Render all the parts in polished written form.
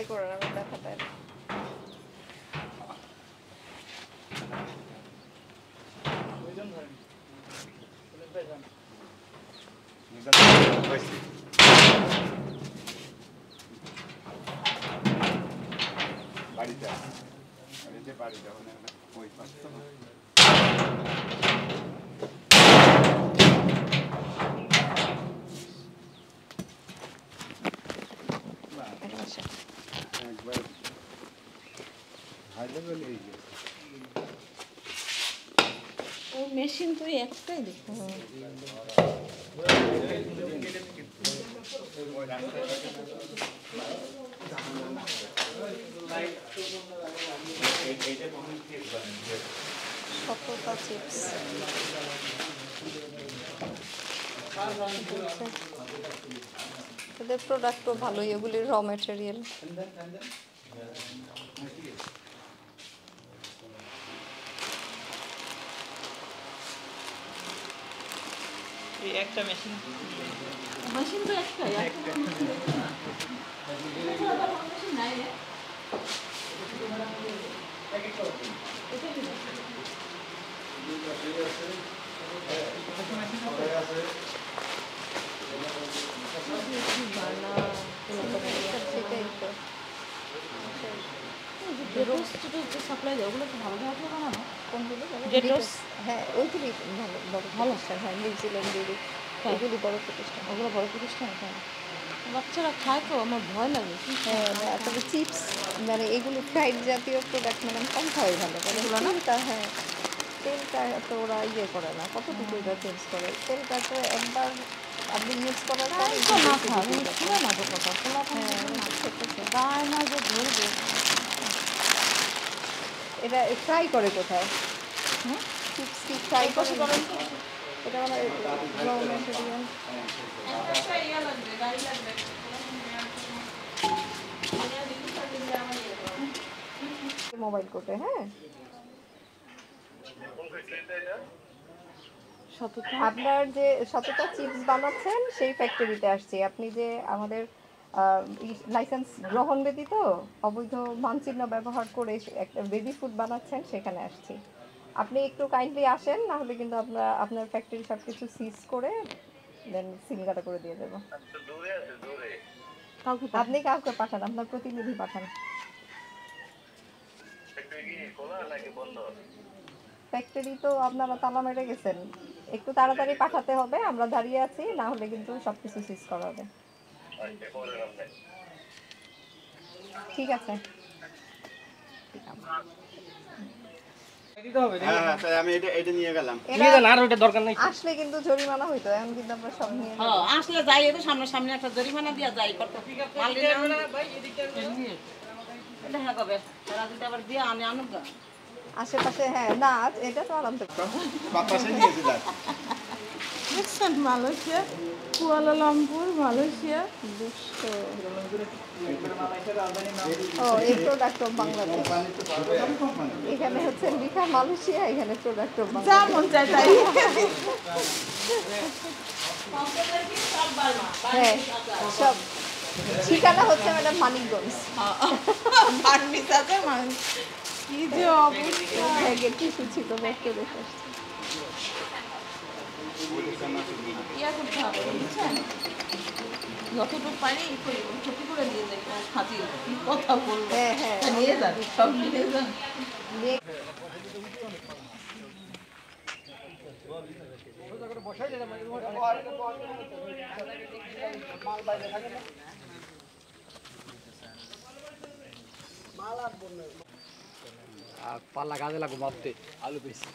করেন, আমি দেখাতে মেশিন তো একটাই দেখো। সততা চিপস এদের প্রোডাক্টও ভালোই, এগুলির র ম্যাটেরিয়াল। একটা মেশিন তো একটাই, সাপ্লাই দেয় ওগুলো তো ভালো ভালো বানানো। কোনগুলো? হ্যাঁ ওইগুলি ভালো ভালো হ্যাঁ, নিউজিল্যান্ডের এগুলি বড় প্রতিষ্ঠান, ওগুলো বড় প্রতিষ্ঠান। হ্যাঁ বাচ্চারা খায় তো, আমার ভয় লাগে। হ্যাঁ তবে চিপস মানে এগুলো ফ্রাইড জাতীয় প্রোডাক্ট মানে কম খাওয়াই ভালো। তেলটা হ্যাঁ তেলটা তো ওরা ইয়ে করে না, কতটুকু ওরা চেঞ্জ করে। তেলটা তো একবার আপনি ইউজ করার পরে না খাবেন না তো কথা গায়ে না যে ধরবে। এটা ফ্রাই করে কোথায়? হ্যাঁ চিপস কি ফ্রাই করে করেন? এটা মানে র ম্যাটেরিয়াল। মোবাইল কোটে হ্যাঁ আপনার যে সততা চিপস বানাচ্ছেন সেই ফ্যাক্টরিতে আসছি। আপনি যে আমাদের লাইসেন্স গ্রহণ ব্যতীত অবৈধ মানচিহ্ন ব্যবহার করে একটা বেবি ফুড বানাচ্ছেন সেখানে আসছি। আপনি একটু কাইন্ডলি আসেন, না হলে কিন্তু আপনার ফ্যাক্টরি সব কিছু সিজ করে দেন সিলগালা করে দিয়ে দেবো। আপনি কাউকে পাঠান, আপনার প্রতিনিধি পাঠান। ফ্যাক্টরি তো আপনারা তালা মেরে গেছেন, একটু তাড়াতাড়ি পাঠাতে হবে, আমরা দাঁড়িয়ে আছি, না হলে কিন্তু সবকিছু সিজ করা হবে। ঠিক আছে আসলে কিন্তু জরিমানা হইতো, এখন কিন্তু আমরা সব নিয়ে আসলে যাই তো সামনে একটা জরিমানা দিয়া যাই কত আবার দিয়ে আনে আনুক আশেপাশে। হ্যাঁ না এটা তো আরাম মালয়েশিয়া, কুয়ালালামপুর মালয়েশিয়া। ও এই প্রোডাক্ট অফ বাংলাদেশ, এখানে হচ্ছে লিখা মালয়েশিয়া, এখানে প্রোডাক্ট অফ বাংলাদেশ। হ্যাঁ সব ঠিকানা হচ্ছে ম্যাডাম মানিকগঞ্জ। কি যে অবস্থা, ব্যাগে টিস্যু ছিল, ব্যাগ করে ইয়া করতে হবে বুঝছেন, যতটুকু পারি ক্ষতি করে নিয়ে যাই খাঁচি কথা বলবো। হ্যাঁ হ্যাঁ নিয়ে যান, সব নিয়ে যান। পাল্লা কাজে লাগবো ভাবতে আলু পেয়েছি।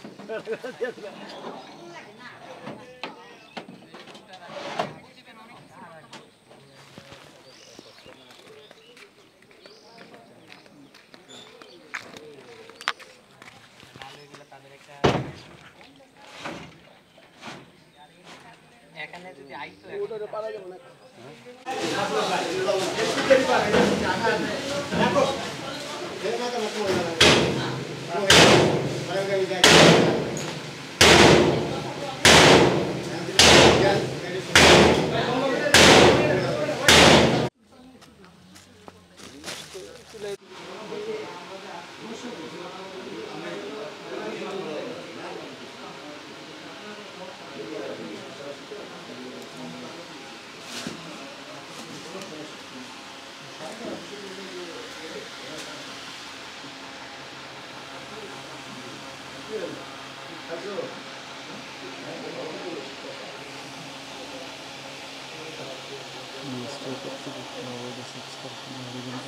এখানে যদি আইতো পারা যাবে না। মিনিস্ট্রি কর্তৃপক্ষ অবৈধ সেক্স কারখানা হরিগঞ্জ